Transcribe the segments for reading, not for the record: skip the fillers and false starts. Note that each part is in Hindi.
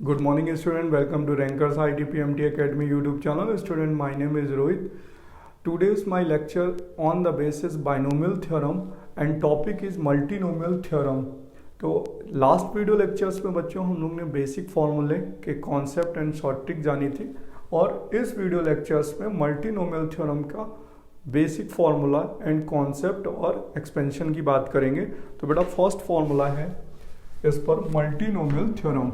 Good morning, student. Welcome to Rankers ITPMT Academy YouTube channel. Student, my name is Rohit. Today is my lecture on the basis binomial theorem and topic is multinomial theorem. तो लास्ट वीडियो लेक्चर्स में बच्चों हम लोग ने बेसिक फॉर्मूले के कॉन्सेप्ट एंड शॉर्ट ट्रिक जानी थी और इस वीडियो लेक्चर्स में मल्टीनोमियल थ्योरम का बेसिक फार्मूला एंड कॉन्सेप्ट और एक्सपेंशन की बात करेंगे। तो बेटा फर्स्ट फार्मूला है इस पर मल्टीनोमियल थ्योरम।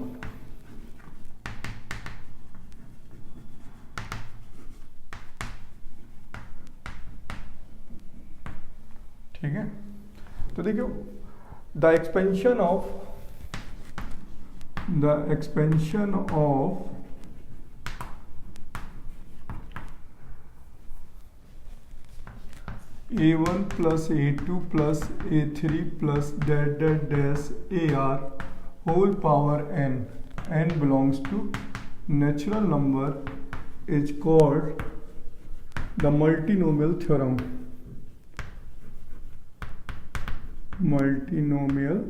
ठीक है, तो देखियो the expansion of a1 plus a2 plus a3 plus dash ar whole power n belongs to natural number is called the multinomial theorem. Multinomial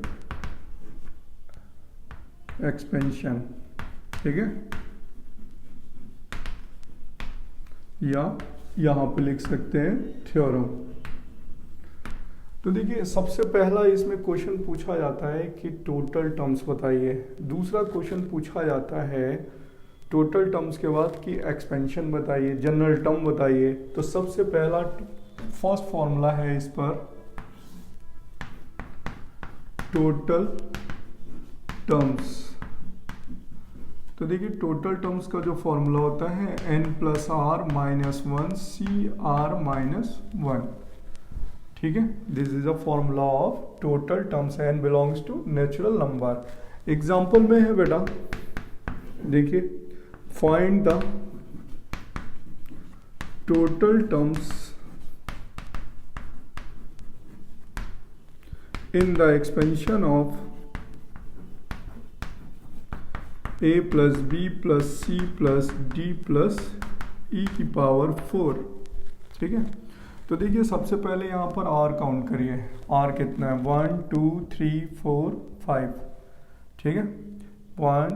expansion, ठीक है, या यहां पे लिख सकते हैं थ्योरम। तो देखिए सबसे पहला इसमें क्वेश्चन पूछा जाता है कि टोटल टर्म्स बताइए। दूसरा क्वेश्चन पूछा जाता है टोटल टर्म्स के बाद कि एक्सपेंशन बताइए, जनरल टर्म बताइए। तो सबसे पहला फर्स्ट फॉर्मूला है इस पर टोटल टर्म्स। तो देखिए टोटल टर्म्स का जो फॉर्मूला होता है n plus r minus one c r minus one. ठीक है, this is a formula of total terms n belongs to natural number. Example में है बेटा, देखिए find the total terms in the expansion of a plus b plus c plus d plus e की पावर 4। ठीक है, तो देखिए सबसे पहले यहाँ पर r काउंट करिए। r कितना है? 1 2 3 4 5। ठीक है, 1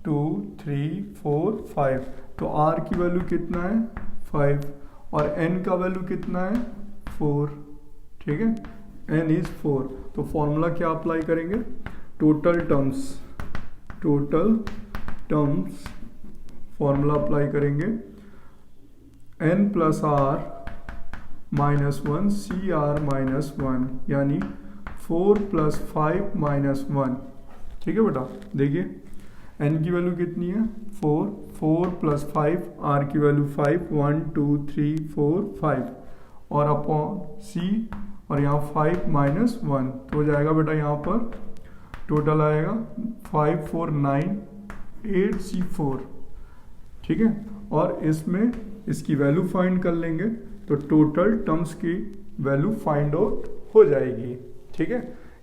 2 3 4 5। तो r की वैल्यू कितना है? 5 और n का वैल्यू कितना है? 4। ठीक है, n इज 4। तो फॉर्मूला क्या अप्लाई करेंगे? टोटल टर्म्स फॉर्मूला अप्लाई करेंगे n plus r minus one c r minus one, यानी 4 प्लस 5 माइनस 1। ठीक है बेटा, देखिए n की वैल्यू कितनी है? 4, 4 प्लस 5, r की वैल्यू 5, 1 2 3 4 5 और अपॉन c और यहाँ 5 माइनस 1। तो हो जाएगा बेटा यहाँ पर टोटल आएगा 5 4 9 8 c 4। ठीक है, और इसमें इसकी वैल्यू फाइंड कर लेंगे तो टोटल टर्म्स की वैल्यू फाइंड आउट हो जाएगी। ठीक है,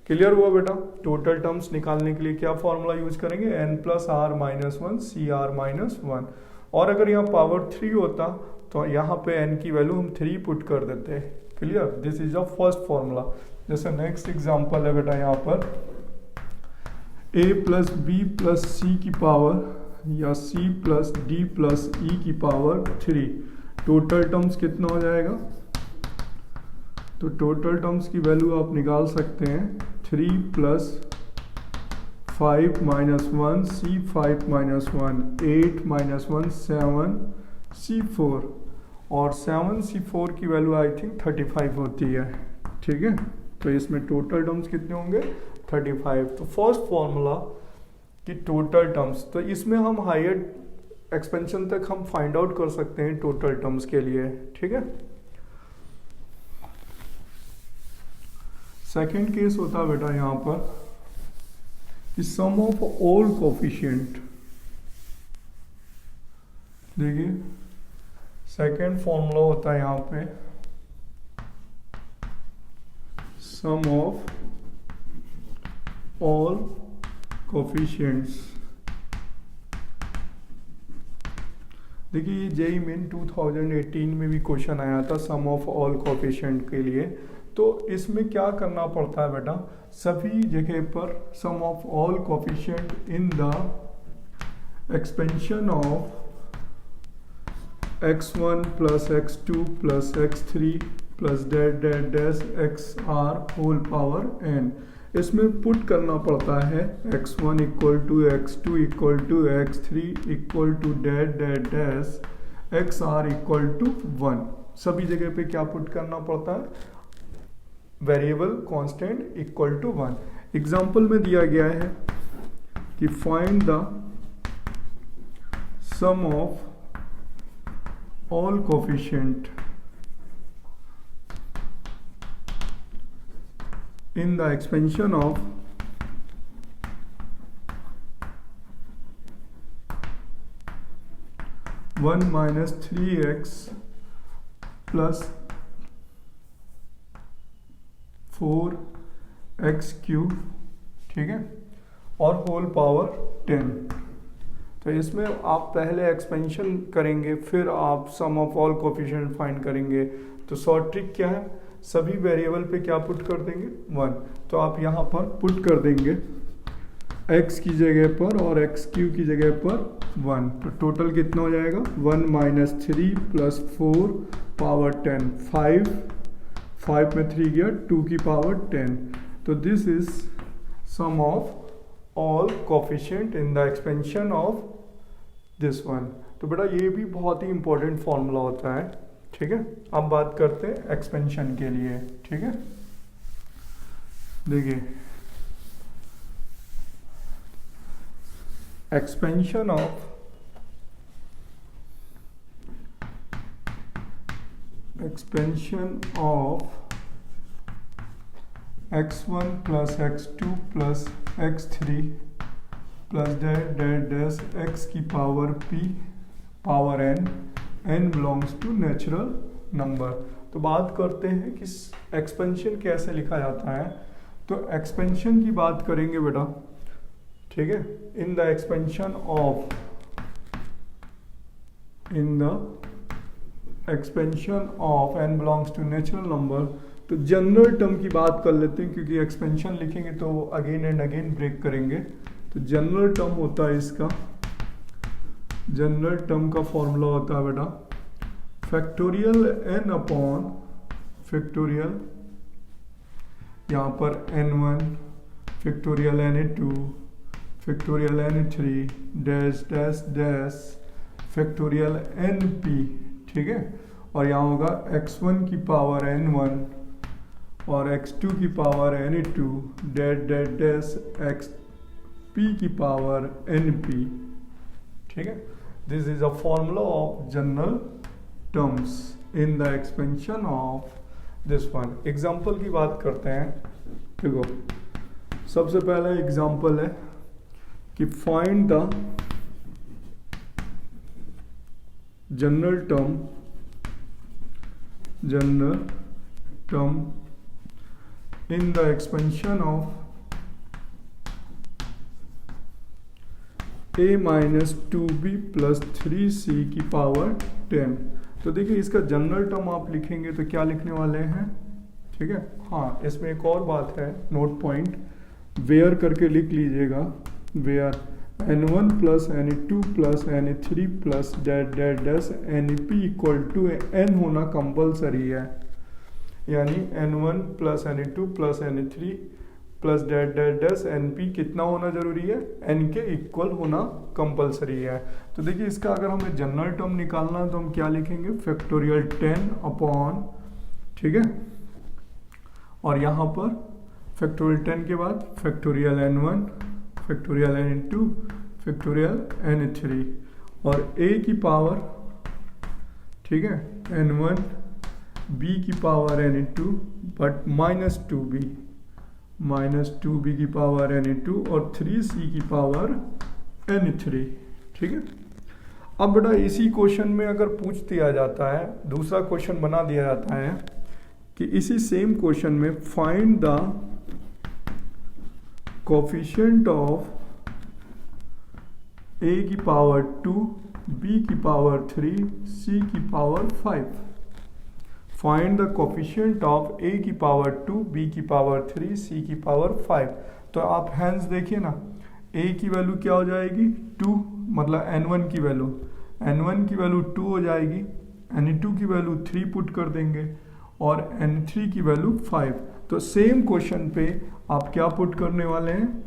क्लियर हुआ बेटा? टोटल टर्म्स निकालने के लिए क्या फॉर्मूला यूज करेंगे? n plus r minus one c r minus one. और अगर यहाँ पावर 3 होता तो यहाँ पे n की वैल्यू हम 3 पुट कर देते। Clear, this is a first formula. जैसे नेक्स्ट एग्जांपल है बेटा यहाँ पर a प्लस बी प्लस सी की पावर या c प्लस डी प्लस ई की पावर 3। टोटल टर्म्स कितना हो जाएगा? तो टोटल टर्म्स की वैल्यू आप निकाल सकते हैं 3 plus 5 minus 1 c 5 minus 1 8 minus 1 7 c 4 और 7c4 की वैल्यू आई थिंक 35 होती है। ठीक है, तो इसमें टोटल टर्म्स कितने होंगे? 35। तो फर्स्ट फॉर्मूला कि टोटल टर्म्स, तो इसमें हम हायर एक्सपेंशन तक हम फाइंड आउट कर सकते हैं टोटल टर्म्स के लिए। ठीक है, सेकेंड केस होता है बेटा यहाँ पर सम ऑफ ऑल कोफिशिएंट। देखिए सेकेंड फॉर्मूला होता है यहाँ पे सम ऑफ ऑल कोफिशिएंट्स। देखिए ये जेईई मेन 2018 में भी क्वेश्चन आया था सम ऑफ ऑल कोफिशिएंट के लिए। तो इसमें क्या करना पड़ता है बेटा, सभी जगह पर sum of all coefficient in the expansion of x1 plus x2 plus x3 plus dot dot dash xr whole power n। इसमें पुट करना पड़ता है x1 equal to x2 equal to x3 equal to dot dot dash xr equal to 1। सभी जगह पे क्या पुट करना पड़ता है? Variable constant equal to 1। Example में दिया गया है कि find the sum of all coefficient in the expansion of one minus 3x plus 4x cube, ठीक है, और होल पावर 10। तो इसमें आप पहले एक्सपेंशन करेंगे, फिर आप सम ऑफ ऑल कोफिशिएंट फाइंड करेंगे। तो शॉर्ट ट्रिक क्या है? सभी वेरिएबल पे क्या पुट कर देंगे? 1। तो आप यहाँ पर पुट कर देंगे x की जगह पर और x क्यू की जगह पर 1। तो टोटल कितना हो जाएगा? 1 माइनस 3 प्लस 4 पावर 10, 5 में 3 गया, 2 की पावर 10। तो this is sum of all coefficient in the expansion of this one. तो बेटा ये भी बहुत ही इंपॉर्टेंट फॉर्मूला होता है, ठीक है। अब बात करते हैं एक्सपेंशन के लिए, ठीक है। देखिए expansion of x1 plus x2 plus x3 plus dot dot dash x की power p power n belongs to natural number. तो बात करते हैं कि एक्सपेंशन कैसे लिखा जाता है। तो एक्सपेंशन की बात करेंगे बेटा, ठीक है। In the expansion of n belongs to natural number. तो जनरल टर्म की बात कर लेते हैं, क्योंकि एक्सपेंशन लिखेंगे तो अगेन एंड अगेन ब्रेक करेंगे। तो जनरल टर्म होता है इसका, जनरल टर्म का फॉर्मूला होता है बेटा फैक्टोरियल n अपॉन फैक्टोरियल, यहाँ पर n1 factorial n2 factorial n3 dash dash dash factorial np, ठीक है। और यहाँ होगा x1 की पावर n1 और x2 की power n2 dash dash dash xp की पावर np, ठीक है। This is a formula of general terms in the expansion of this one. Example की बात करते हैं। देखो सबसे पहला एग्जाम्पल है कि find the general term in the expansion of a minus 2b plus 3c की पावर 10। तो देखिए इसका जनरल टर्म आप लिखेंगे तो क्या लिखने वाले हैं, ठीक है। हाँ, इसमें एक और बात है, नोट पॉइंट वेयर करके लिख लीजिएगा। Where n1 plus n2 plus n3 plus dot dot dash np equal to n होना कंपलसरी है। यानी n1 plus n2 plus n3 plus dot dot dash np कितना होना जरूरी है? n के इक्वल होना कंपलसरी है। तो देखिए इसका अगर हमें जनरल टर्म निकालना है तो हम क्या लिखेंगे? फैक्टोरियल 10 अपॉन, ठीक है। और यहाँ पर फैक्टोरियल 10 के बाद factorial n1 factorial n2 factorial n3 और a की पावर, ठीक है, n1 b की power n2 but minus 2b की पावर n2 और 3c की पावर n3, ठीक है। अब बेटा इसी क्वेश्चन में अगर पूछ दिया जाता है, दूसरा क्वेश्चन बना दिया जाता है कि इसी सेम क्वेश्चन में find the coefficient of a की पावर 2 b की पावर 3 c की power 5। Find the coefficient of a की पावर 2 b की पावर 3 c की पावर 5। तो आप हैंस देखिए ना, a की वैल्यू क्या हो जाएगी? 2, मतलब n1 की वैल्यू, n1 की वैल्यू 2 हो जाएगी, n2 की वैल्यू 3 पुट कर देंगे और n3 की वैल्यू 5। तो सेम क्वेश्चन पे आप क्या पुट करने वाले हैं,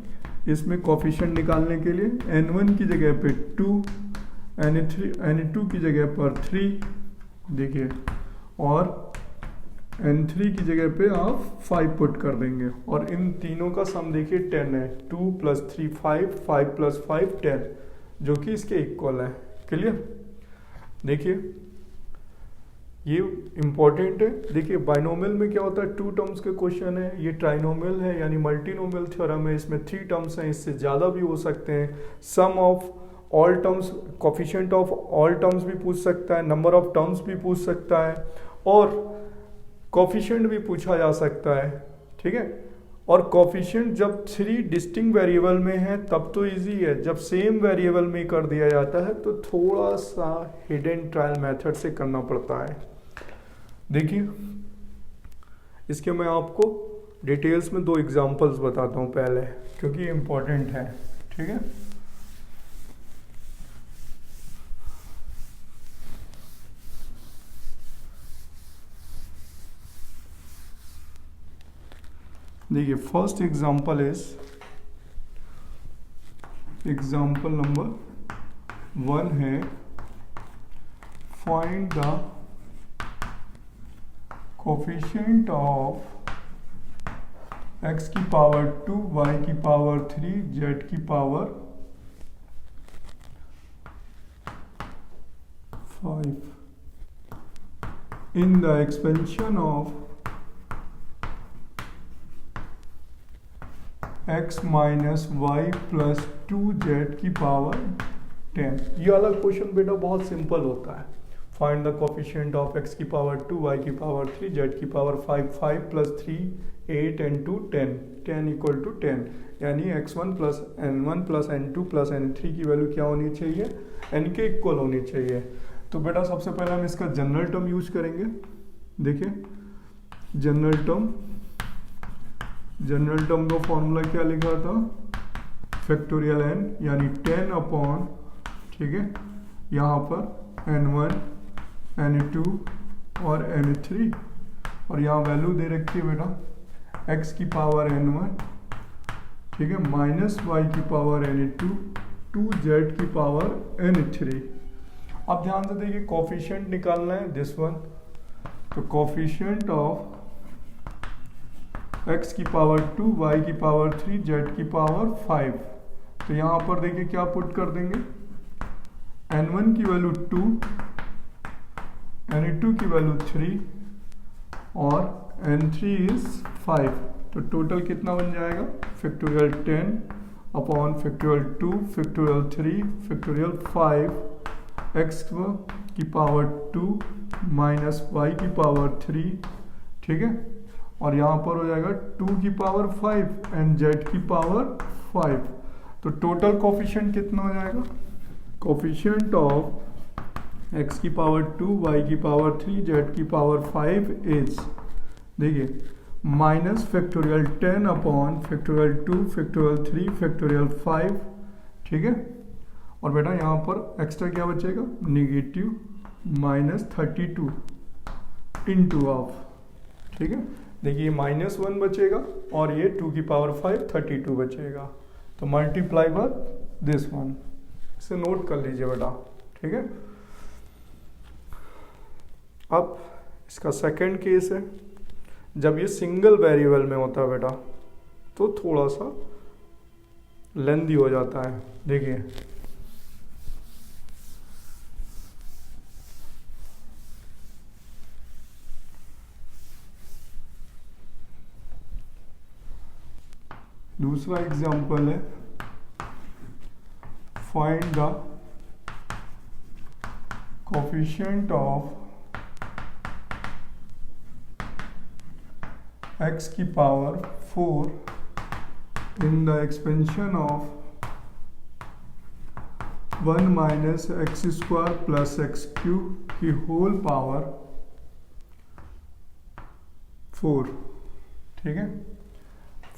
इसमें कोफिशिएंट निकालने के लिए n1 की जगह पे 2, n2 की जगह पर 3, देखिए, और n3 की जगह पे आप 5 पुट कर देंगे और इन तीनों का सम देखिए 10 है, 2 + 3 5, 5 + 5 10, जो कि इसके इक्वल है। क्लियर? देखिए ये इम्पॉर्टेंट है। देखिए बाइनोमियल में क्या होता है, 2 टर्म्स के क्वेश्चन है, ये ट्राइनोमियल है यानी मल्टीनोमियल थ्योरम है, इसमें 3 टर्म्स हैं, इससे ज़्यादा भी हो सकते हैं। Sum of all terms, coefficient of all terms भी पूछ सकता है, नंबर ऑफ टर्म्स भी पूछ सकता है और कोफिशिएंट भी पूछा जा सकता है। ठीक है? और कोफिशिएंट जब 3 डिस्टिंक्ट वेरिएबल में है तब तो इजी है, जब सेम वेरिएबल में कर दिया जाता है तो थोड़ा सा हिडन ट्रायल मेथड से करना पड़ता है। देखिए इसके मैं आपको डिटेल्स में 2 एग्जांपल्स बताता हूँ पहले, क्योंकि इम्पोर्टेंट है। ठीक है? देखिए first example is example number 1 है, find the coefficient of x की पावर 2, y की पावर 3, z की power 5 in the expansion of x minus y plus 2z की पावर 10। ये वाला क्वेश्चन बेटा बहुत सिंपल होता है। Find the coefficient of x की पावर 2, y की पावर 3, z की पावर 5, 5 + 3 8 and 2 10, 10 = 10, यानी x1 + n1 + n2 + n3 की वैल्यू क्या होनी चाहिए, n के इक्वल होनी चाहिए। तो बेटा सबसे पहले हम इसका जनरल टर्म यूज करेंगे। देखिए जनरल टर्म का फॉर्मूला क्या लिखा था, फैक्टोरियल n, यानी 10 अपॉन, ठीक है, यहाँ पर n1 n2 और n3, और यहाँ वैल्यू दे रखी है बेटा x की पावर n1, ठीक है, माइनस y की पावर n2, 2z की पावर n3। अब ध्यान से देखिए कोफिशिएंट निकालना है दिस वन, तो कोफिशिएंट ऑफ x की पावर 2, y की पावर 3, z की पावर 5, तो यहाँ पर देखिए क्या पुट कर देंगे, n1 की वैल्यू 2, n2 की वैल्यू 3 और n3 इज 5, तो टोटल कितना बन जाएगा, factorial 10 upon factorial 2 factorial 3 factorial 5 x की पावर 2 माइनस y की पावर 3, ठीक है, और यहाँ पर हो जाएगा 2 की पावर 5 एंड z की पावर 5, तो टोटल कोफिशिएंट कितना हो जाएगा, कोफिशिएंट ऑफ x की पावर 2, y की पावर 3, z की पावर 5 इज, देखिए, minus factorial 10 upon factorial 2 factorial 3 factorial 5, ठीक है, और बेटा यहाँ पर एक्स्ट्रा क्या बचेगा, नेगेटिव -32 इंटू ऑफ, ठीक है, देखिए -1 बचेगा और ये 2 की पावर 5 32 बचेगा, तो मल्टीप्लाई बाय दिस वन, इसे नोट कर लीजिए बेटा, ठीक है। अब इसका सेकंड केस है, जब ये सिंगल वेरिएबल में होता है बेटा तो थोड़ा सा लेंदी हो जाता है। देखिए दूसरा एग्जांपल है, find the coefficient of x की power 4 in the expansion of 1 minus x² plus x³ की होल पावर 4, ठीक है।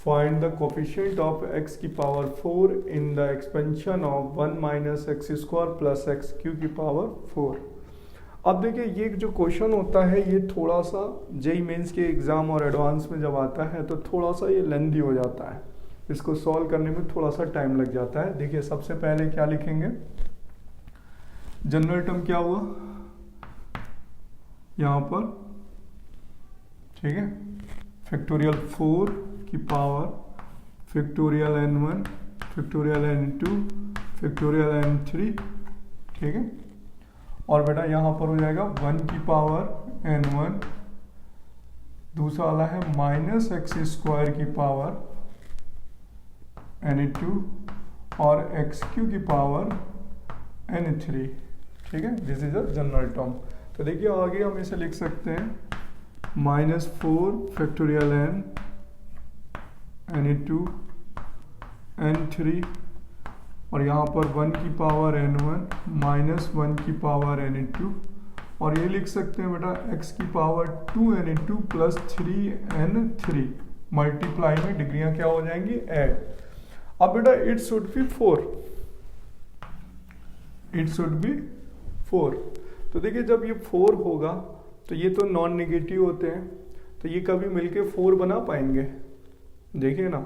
Find the coefficient of x की power 4 in the expansion of 1 minus x square plus x Q की पावर 4। अब देखिए ये जो क्वेश्चन होता है ये थोड़ा सा जेई मेंस के एग्जाम और एडवांस में जब आता है तो थोड़ा सा ये लेंदी हो जाता है, इसको सॉल्व करने में थोड़ा सा टाइम लग जाता है। देखिए सबसे पहले क्या लिखेंगे, जनरल टर्म क्या हुआ यहाँ पर, ठीक है, फैक्टोरियल 4 की power factorial n1 factorial n2 factorial n3, ठीक है। और बेटा यहाँ पर हो जाएगा 1 की पावर n1, दूसरा वाला है माइनस एक्स स्क्वायर की पावर n2 और एक्स क्यू की पावर n3, ठीक है। This is a general term. तो देखिए आगे हम इसे लिख सकते हैं -4 फैक्टोरियल n2 n3 और यहाँ पर 1 की पावर n1 -1 की पावर n2 और ये लिख सकते हैं बेटा x की power 2n2 plus 3n3 multiply में डिग्रियां क्या हो जाएंगी, ऐड। अब बेटा it should be 4, it should be 4। तो देखिए जब ये 4 होगा तो ये तो नॉन नेगेटिव होते हैं, तो ये कभी मिलके 4 बना पाएंगे, देखिए ना,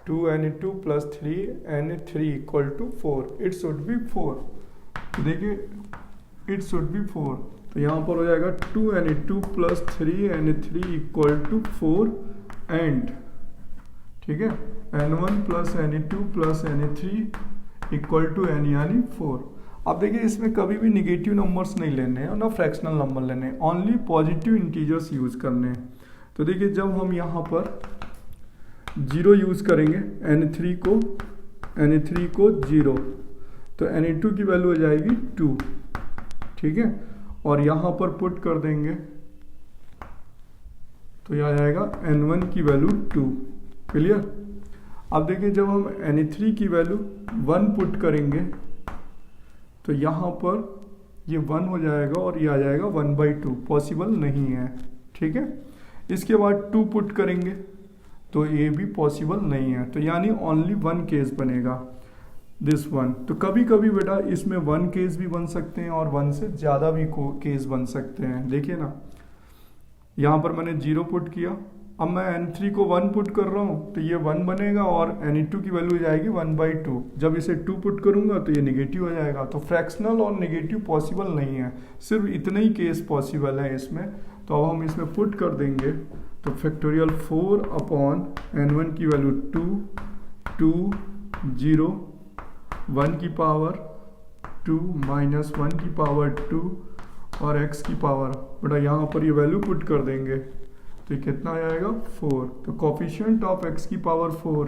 2n2 plus 3n3 equal to 4, it should be 4। तो देखिए इट शुड बी 4, तो यहाँ पर हो जाएगा 2n2 plus 3n3 equal to 4 and, ठीक है, n1 plus n2 plus n3 equal to n यानी 4। अब देखिए इसमें कभी भी निगेटिव नंबर्स नहीं लेने हैं और ना फ्रैक्शनल नंबर लेने हैं, ओनली पॉजिटिव इंटीजर्स यूज करने हैं। तो देखिए जब हम यहाँ पर 0 यूज करेंगे n3 को 0, तो n2 की वैल्यू हो जाएगी 2, ठीक है, और यहाँ पर पुट कर देंगे तो यह आ जाएगा n1 की वैल्यू 2, क्लियर। अब देखिए जब हम n3 की वैल्यू 1 पुट करेंगे तो यहाँ पर ये 1 हो जाएगा और ये आ जाएगा 1/2, पॉसिबल नहीं है, ठीक है। इसके बाद 2 पुट करेंगे तो ये भी पॉसिबल नहीं है, तो यानी ओनली 1 केस बनेगा, दिस 1। तो कभी कभी बेटा इसमें 1 केस भी बन सकते हैं और 1 से ज़्यादा भी केस बन सकते हैं। देखिए ना यहाँ पर मैंने 0 पुट किया, अब मैं n3 को 1 पुट कर रहा हूँ तो ये 1 बनेगा और n2 की वैल्यू हो जाएगी 1/2। जब इसे 2 पुट करूँगा तो ये नेगेटिव हो जाएगा। तो फ्रैक्शनल और नेगेटिव पॉसिबल नहीं है, सिर्फ इतने ही केस पॉसिबल है इसमें। तो अब हम इसमें पुट कर देंगे तो फैक्टोरियल 4 अपॉन n1 की वैल्यू 2 0 1 की पावर 2 माइनस 1 की पावर 2 और x की पावर, बेटा यहाँ पर ये वैल्यू पुट कर देंगे तो ये कितना आ जाएगा 4। तो कोफिशिएंट ऑफ x की पावर 4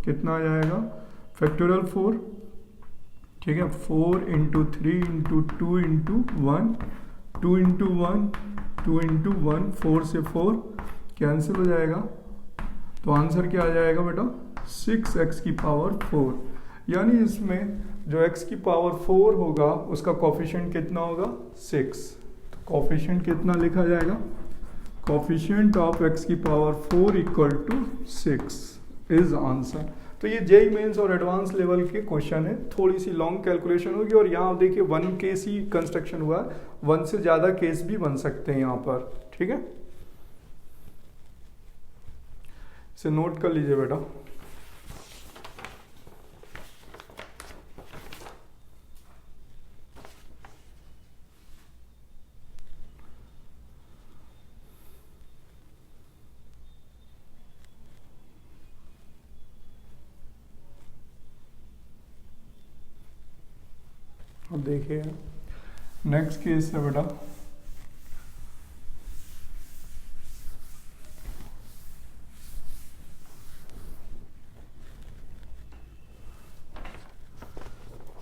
कितना आ जाएगा, फैक्टोरियल 4, ठीक है, 4 into 3 into 2 into 1, 2 into 1 2 into 1, 4 से 4 कैंसिल हो जाएगा, तो आंसर क्या आ जाएगा बेटा 6x की पावर 4। यानी इसमें जो x की पावर 4 होगा उसका कोफिशिएंट कितना होगा 6। तो कोफिशिएंट कितना लिखा जाएगा, कोफिशिएंट ऑफ x की power 4 equal to 6 is answer. तो ये जेई मेंस और एडवांस लेवल के क्वेश्चन है, थोड़ी सी लॉन्ग कैलकुलेशन होगी और यहाँ देखिए 1 केस ही कंस्ट्रक्शन हुआ है, 1 से ज़्यादा केस भी बन सकते हैं यहाँ पर, ठीक है। इसे नोट कर लीजिए बेटा। अब देखिए नेक्स्ट केस है बेटा,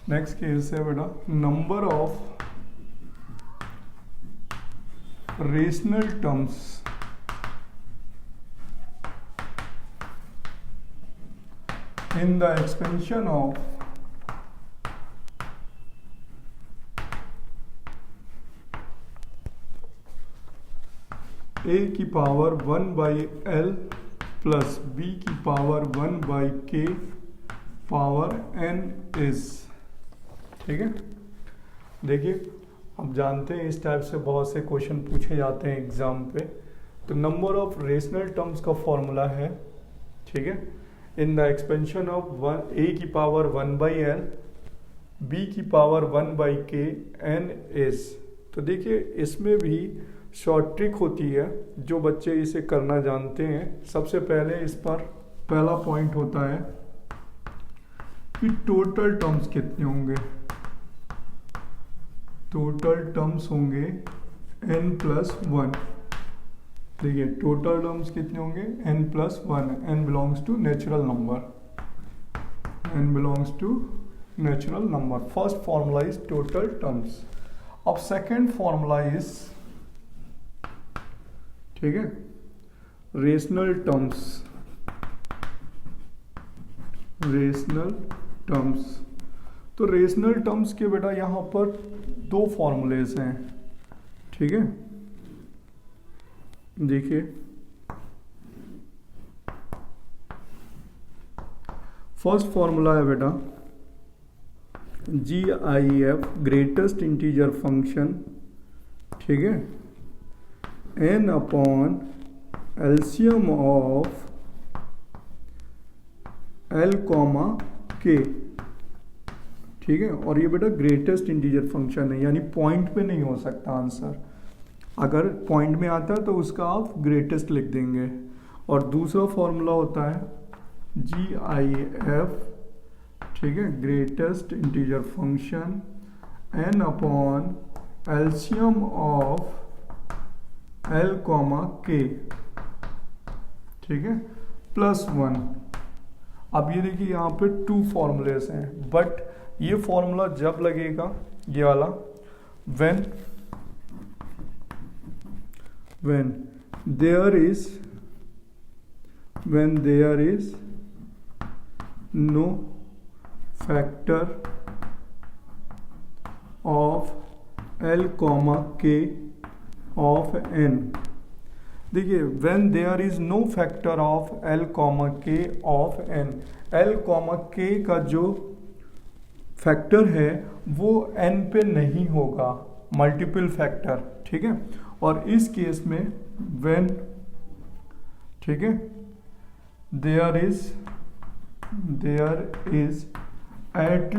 नेक्स्ट केस है बेटा number of rational terms in the expansion of a की पावर 1/l प्लस बी की power 1/k power n is, ठीक है। देखिए अब जानते हैं इस टाइप से बहुत से क्वेश्चन पूछे जाते हैं एग्जाम पे। तो नंबर ऑफ रेशनल टर्म्स का फॉर्मूला है, ठीक है, in the expansion of a की पावर 1/l b की पावर 1/k n इज। तो देखिए इसमें भी शॉर्ट ट्रिक होती है, जो बच्चे इसे करना जानते हैं। सबसे पहले इस पर पहला पॉइंट होता है कि टोटल टर्म्स कितने होंगे। टोटल टर्म्स होंगे n+1। देखिए टोटल टर्म्स कितने होंगे n+1। n belongs to natural number, n belongs to natural number. First formula is total terms. अब सेकेंड फॉर्मूला इज, ठीक है, रेशनल टर्म्स। रेशनल टर्म्स, तो रेशनल टर्म्स के बेटा यहाँ पर दो फॉर्मूलेज हैं, ठीक है। देखिए फर्स्ट फॉर्मूला है बेटा GIF, ग्रेटेस्ट इंटीजर फंक्शन, ठीक है, n upon LCM of l, k, ठीक है। और ये बेटा ग्रेटेस्ट इंटीजर फंक्शन है, यानी पॉइंट पे नहीं हो सकता आंसर। अगर पॉइंट में आता है तो उसका आप ग्रेटेस्ट लिख देंगे। और दूसरा फॉर्मूला होता है GIF, ठीक है, greatest integer function n upon LCM of l, k, ठीक है, +1। अब ये देखिए यहाँ पे टू फॉर्मूलेस हैं, बट ये फॉर्मूला जब लगेगा ये वाला when there is no factor of l, k of n। देखिए when there is no factor of l, k of n, l, k का जो फैक्टर है वो n पे नहीं होगा, मल्टीपल फैक्टर, ठीक है। और इस केस में when, ठीक है, there is at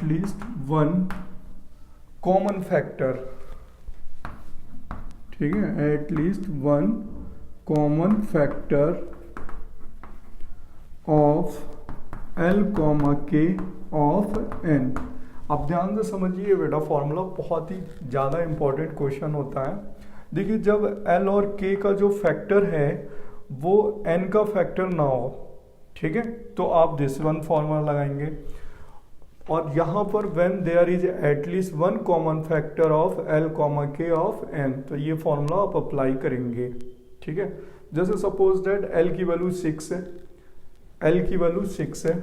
least one common factor, ठीक है, at least one common factor of l, k of n। अब ध्यान से समझिए बेटा, फॉर्मूला बहुत ही ज़्यादा इंपॉर्टेंट क्वेश्चन होता है। देखिए जब l और k का जो फैक्टर है वो n का फैक्टर ना हो, ठीक है, तो आप दिस वन फॉर्मूला लगाएंगे। और यहाँ पर when there is at least one common factor of l, k of n, तो ये फॉर्मूला आप अप्लाई करेंगे, ठीक है। जैसे सपोज दैट l की वैल्यू 6 है, l की वैल्यू 6 है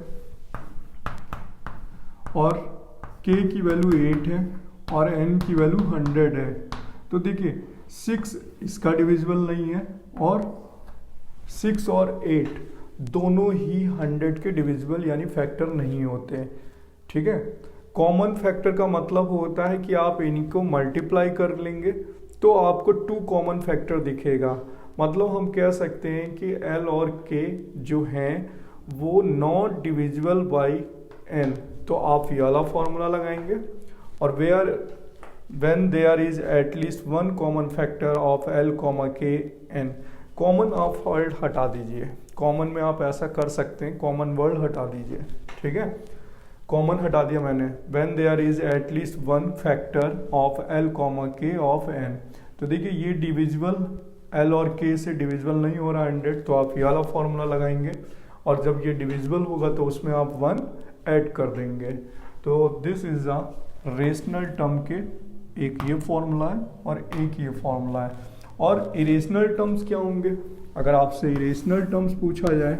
और k की वैल्यू 8 है और n की वैल्यू 100 है। तो देखिए 6 इसका डिविजिबल नहीं है और 6 और 8 दोनों ही 100 के डिविजिबल यानी फैक्टर नहीं होते, ठीक है। कॉमन फैक्टर का मतलब होता है कि आप इनको मल्टीप्लाई कर लेंगे तो आपको 2 कॉमन फैक्टर दिखेगा। मतलब हम कह सकते हैं कि l और k जो हैं वो नॉट डिविजिबल बाई n, तो आप ये वाला फॉर्मूला लगाएंगे। और when there is at least one common factor of l, k, n, common आप वर्ड हटा दीजिए। कॉमन में आप ऐसा कर सकते हैं, कॉमन वर्ड हटा दीजिए, ठीक है। कॉमन हटा दिया मैंने, when there is at least one factor of l, k of n। तो देखिए ये डिविजिबल l और k से डिविजिबल नहीं हो रहा 100, तो आप ये वाला फॉर्मूला लगाएंगे। और जब ये डिविजिबल होगा तो उसमें आप 1 ऐड कर देंगे। तो this is a rational term के एक ये फॉर्मूला है और एक ये फॉर्मूला है। और इरेशनल टर्म्स क्या होंगे? अगर आपसे इरेशनल टर्म्स पूछा जाए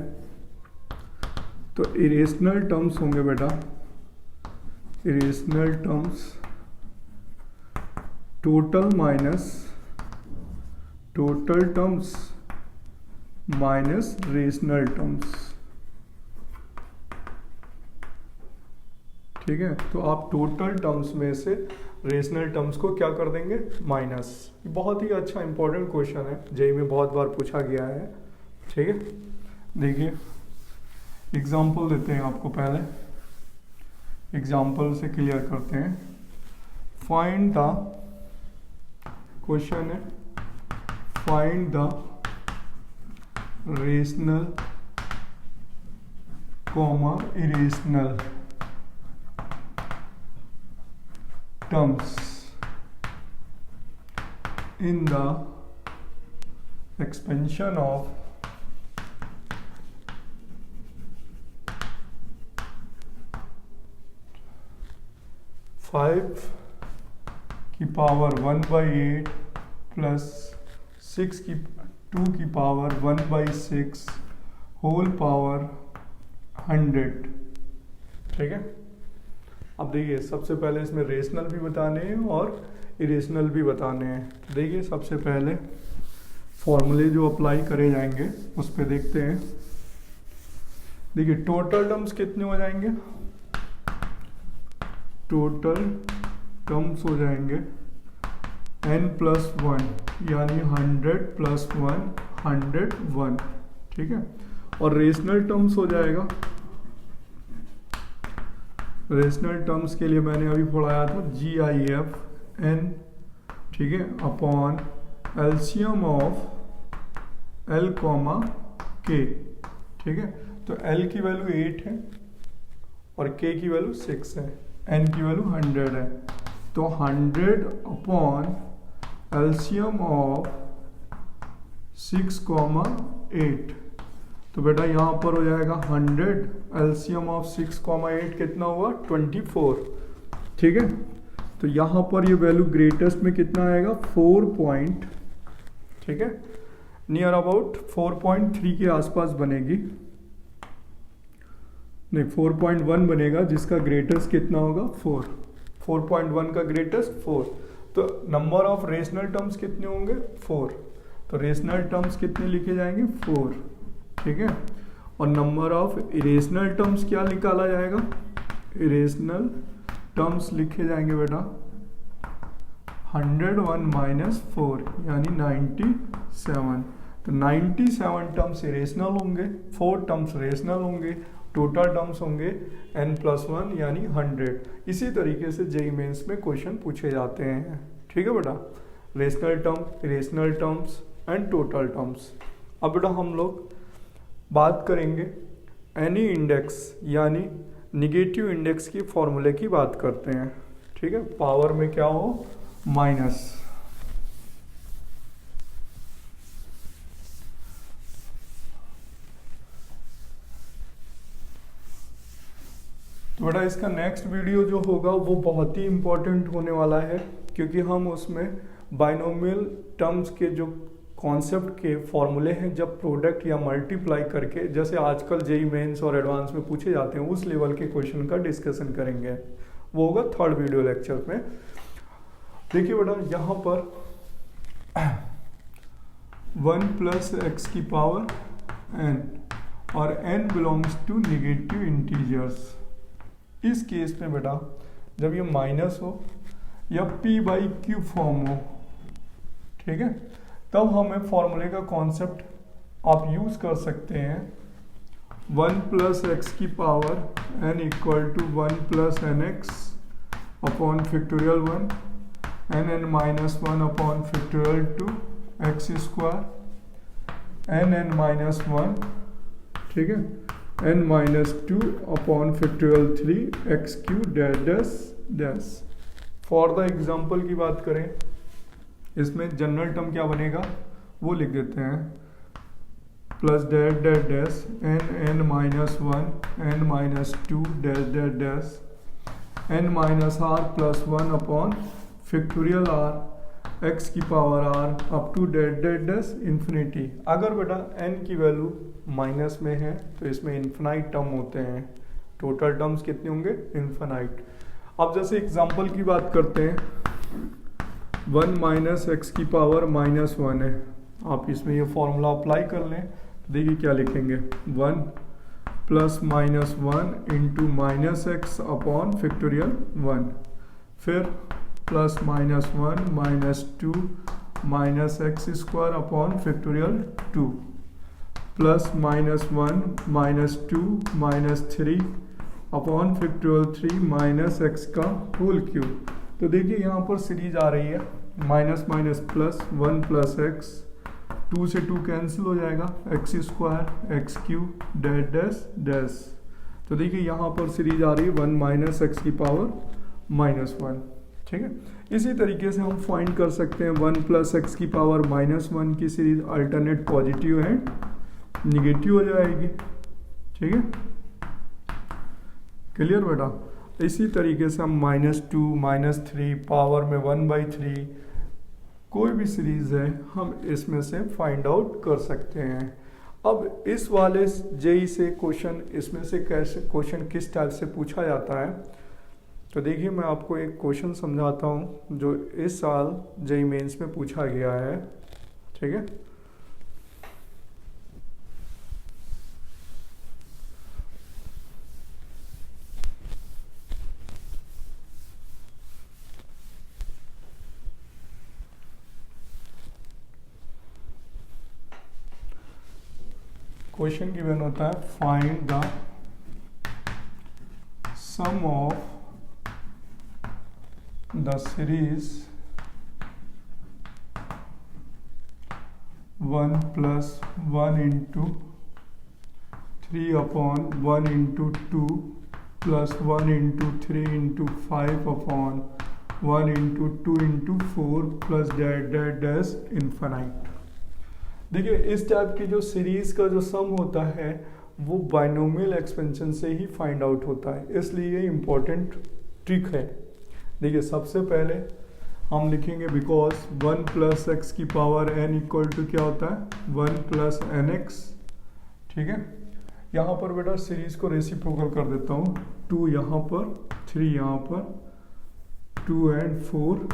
तो इरेशनल टर्म्स होंगे बेटा, irrational terms total minus total terms minus rational terms. ठीक है, तो आप टोटल टर्म्स में से रेशनल टर्म्स को क्या कर देंगे, माइनस। बहुत ही अच्छा इंपॉर्टेंट क्वेश्चन है, जेईई में बहुत बार पूछा गया है। ठीक है, देखिए एग्जाम्पल देते हैं आपको, पहले एग्जाम्पल से क्लियर करते हैं। फाइंड द, क्वेश्चन है find the rational comma irrational terms in the expansion of 5 की पावर 1/8 प्लस 6 की 2 की पावर 1/6 होल पावर 100। ठीक है, अब देखिए सबसे पहले इसमें रेशनल भी बताने हैं और इरेशनल भी बताने हैं। तो देखिए सबसे पहले फॉर्मूले जो अप्लाई करे जाएंगे उस पर देखते हैं। देखिए टोटल टर्म्स कितने हो जाएंगे, टोटल टर्म्स हो जाएंगे n+1 यानी 100 + 1 101। ठीक है, और रेशनल टर्म्स हो जाएगा, रेशनल टर्म्स के लिए मैंने अभी पढ़ाया था GIF n, ठीक है, upon LCM of L, K। ठीक है, तो L की वैल्यू 8 है और K की वैल्यू 6 है, N की वैल्यू 100 है। तो 100 अपॉन एलसीएम ऑफ 6, 8। तो बेटा यहाँ पर हो जाएगा 100 एलसीएम ऑफ 6, 8 कितना हुआ, 24। ठीक है, तो यहाँ पर ये वैल्यू ग्रेटेस्ट में कितना आएगा, 4 ठीक है, नियर अबाउट 4.3 के आसपास बनेगी, नहीं 4.1 बनेगा, जिसका ग्रेटेस्ट कितना होगा, 4। 4.1 का ग्रेटेस्ट 4। तो नंबर ऑफ रेशनल टर्म्स कितने होंगे, 4। तो रेशनल टर्म्स कितने लिखे जाएंगे, 4। ठीक है, और नंबर ऑफ इरेशनल टर्म्स क्या निकाला जाएगा, इरेशनल टर्म्स लिखे जाएंगे बेटा 101 - 4 यानी 97। तो 97 टर्म्स इरेशनल होंगे, 4 टर्म्स रेशनल होंगे, टोटल टर्म्स होंगे n+1 यानी 100। इसी तरीके से जेईई मेंस में क्वेश्चन पूछे जाते हैं। ठीक है बेटा, rational term, irrational terms and total terms. अब बेटा हम लोग बात करेंगे एनी इंडेक्स यानी निगेटिव इंडेक्स की फॉर्मूले की बात करते हैं। ठीक है, पावर में क्या हो, माइनस। तो बेटा इसका नेक्स्ट वीडियो जो होगा वो बहुत ही इंपॉर्टेंट होने वाला है, क्योंकि हम उसमें बाइनोमियल टर्म्स के जो कॉन्सेप्ट के फॉर्मूले हैं, जब प्रोडक्ट या मल्टीप्लाई करके, जैसे आजकल जेईई मेंस और एडवांस में पूछे जाते हैं, उस लेवल के क्वेश्चन का डिस्कशन करेंगे। वो होगा 3rd वीडियो लेक्चर में। देखिए बेटा यहाँ पर 1 + x की पावर n और n belongs to negative integers. इस केस में बेटा जब ये माइनस हो या p/q फॉर्म हो, ठीक है, तब हमें फॉर्मूले का कॉन्सेप्ट आप यूज कर सकते हैं। 1 + x की power n = 1 + nx upon factorial 1 nn-1 upon factorial 2 x², nn-1, ठीक है, n-2 upon factorial 3 x³ dash. For the example की बात करें, इसमें जनरल टर्म क्या बनेगा वो लिख देते हैं, plus dash n-1 n-2 dash n-r + 1 upon factorial r x की power r up to dash infinity. अगर बेटा n की वैल्यू माइनस में है तो इसमें इन्फिनाइट टर्म होते हैं। टोटल टर्म्स कितने होंगे, इन्फिनाइट। अब जैसे एग्जांपल की बात करते हैं, 1 - x की पावर -1 है, आप इसमें ये फॉर्मूला अप्लाई कर लें देखिए क्या लिखेंगे, 1 plus minus 1 into minus x upon factorial 1, फिर plus minus 1 minus 2 minus x square upon factorial 2, plus minus 1 minus 2 minus 3 upon factorial 3 minus x का होल क्यूब। तो देखिए यहाँ पर सीरीज आ रही है minus minus plus 1 plus x, 2 से 2 कैंसिल हो जाएगा, x square x cube dash dash dash. तो देखिए यहाँ पर सीरीज आ रही है 1 माइनस एक्स की पावर माइनस 1। ठीक है, इसी तरीके से हम फाइंड कर सकते हैं 1 प्लस एक्स की पावर माइनस 1 की series alternate positive and negative हो जाएगी। ठीक है, क्लियर बेटा। इसी तरीके से हम -2 -3 पावर में 1/3 कोई भी सीरीज है हम इसमें से फाइंड आउट कर सकते हैं। अब इस वाले जेई से क्वेश्चन, इसमें से कैसे क्वेश्चन किस टाइप से पूछा जाता है, तो देखिए मैं आपको एक क्वेश्चन समझाता हूँ जो इस साल जेई मेंस में पूछा गया है। ठीक है, क्वेश्चन गिवन होता है find the sum of the series 1 plus 1 into 3 upon 1 into 2 plus 1 into 3 into 5 upon 1 into 2 into 4 plus dash dash dash infinite. देखिए इस टाइप की जो सीरीज का जो सम होता है वो बाइनोमियल एक्सपेंशन से ही फाइंड आउट होता है, इसलिए ये इम्पोर्टेंट ट्रिक है। देखिए सबसे पहले हम लिखेंगे बिकॉज 1 प्लस एक्स की पावर n इक्वल टू क्या होता है 1 प्लस एन एक्स। ठीक है, यहाँ पर बेटा सीरीज को रेसिप्रोकल कर देता हूँ, 2 यहाँ पर 3 यहाँ पर 2 एंड 4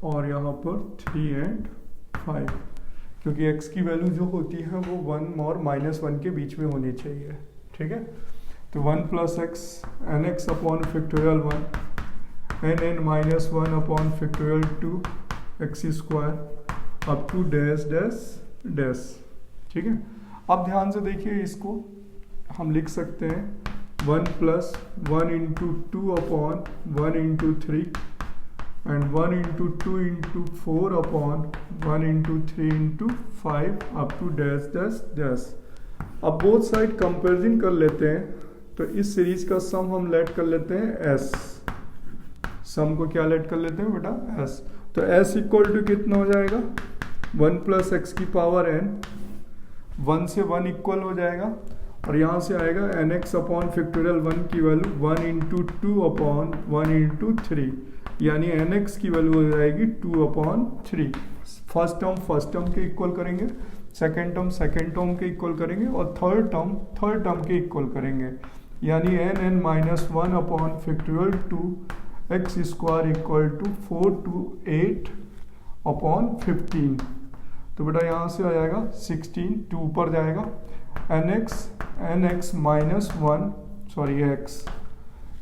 और यहाँ पर 3 एंड 5, क्योंकि x की वैल्यू जो होती है वो 1 और -1 के बीच में होनी चाहिए। ठीक है, तो 1 plus x n x upon factorial 1 n n minus 1 upon factorial 2 x square up to dash dash dash. ठीक है, अब ध्यान से देखिए इसको हम लिख सकते हैं 1 plus 1 into 2 upon 1 into 3 and 1 into 2 into 4 upon 1 into 3 into 5 up to dash dash dash। अब बोथ साइड कंपेरिजन कर लेते हैं, तो इस सीरीज का सम हम लेट कर लेते हैं s। सम को क्या लेट कर लेते हैं बेटा s, तो s इक्वल टू कितना हो जाएगा 1 प्लस एक्स की पावर n, 1 से 1 इक्वल हो जाएगा और यहाँ से आएगा एन एक्स अपॉन फैक्टोरियल 1 की वैल्यू 1 इंटू 2 अपॉन 1 इंटू 3, यानी एन एक्स की वैल्यू हो जाएगी 2 अपॉन 3। फर्स्ट टर्म के इक्वल करेंगे, सेकेंड टर्म के इक्वल करेंगे और थर्ड टर्म के इक्वल करेंगे, यानी n minus 1 upon factorial 2 x square equal to 4 to 8 upon 15। तो बेटा यहाँ से आ जाएगा 16, 2 ऊपर जाएगा n x minus 1 sorry x,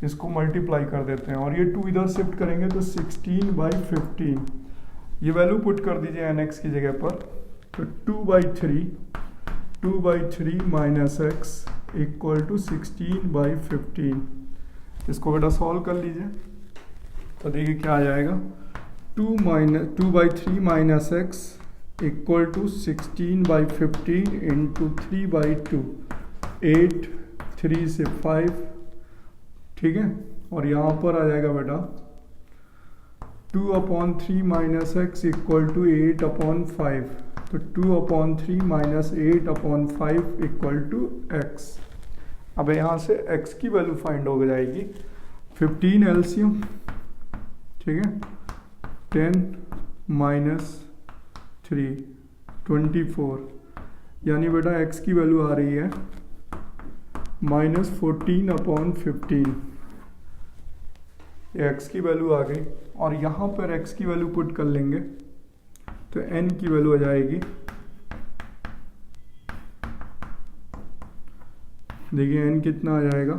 इसको मल्टीप्लाई कर देते हैं और ये 2 इधर शिफ्ट करेंगे तो 16/15, ये वैल्यू पुट कर दीजिए एन एक्स की जगह पर, तो 2/3 माइनस एक्स इक्वल टू 16/15। इसको बेटा सॉल्व कर लीजिए, तो देखिए क्या आ जाएगा 2/3 minus x equal to 16/15 into 3/2 8, 3 से 5। ठीक है, और यहाँ पर आ जाएगा बेटा 2/3 माइनस एक्स इक्वल टू 8/5, तो 2/3 माइनस 8/5 इक्वल टू एक्स। अब यहाँ से x की वैल्यू फाइंड हो जाएगी 15 एलसीएम। ठीक है, 10 माइनस 3 24, यानी बेटा x की वैल्यू आ रही है -14/15, x की वैल्यू आ गई और यहाँ पर x की वैल्यू पुट कर लेंगे तो n की वैल्यू आ जाएगी देखिए n कितना आ जाएगा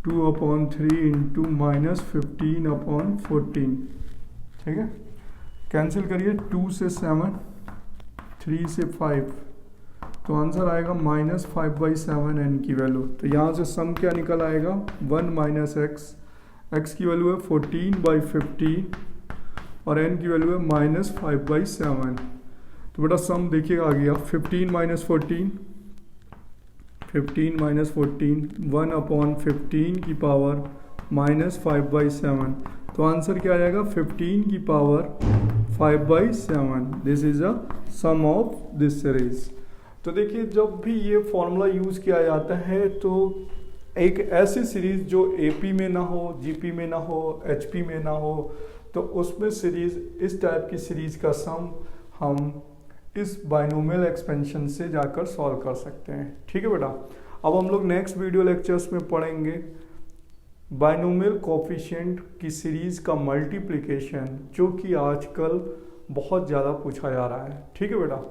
2/3 इंटू -15/14, ठीक है। कैंसिल करिए, 2 से 7, 3 से 5, तो आंसर आएगा -5/7 n की वैल्यू। तो यहाँ से सम क्या निकल आएगा 1 - x की वैल्यू है 14/15 और n की वैल्यू है -5/7। तो बेटा सम देखिए आ गया 15 - 14, 1/15 की पावर -5/7, तो आंसर क्या आ जाएगा 15 की power 5/7। This is a sum of this series. तो देखिए जब भी ये फॉर्मूला यूज किया जाता है तो एक ऐसी सीरीज जो एपी में ना हो, जीपी में ना हो, एचपी में ना हो, तो उसमें सीरीज इस टाइप की सीरीज का सम हम इस बाइनोमियल एक्सपेंशन से जाकर सॉल्व कर सकते हैं, ठीक है बेटा। अब हम लोग नेक्स्ट वीडियो लेक्चर्स में पढ़ेंगे बाइनोमियल कोफिशिएंट की सीरीज का मल्टीप्लिकेशन, जो कि आजकल बहुत ज़्यादा पूछा जा रहा है, ठीक है बेटा।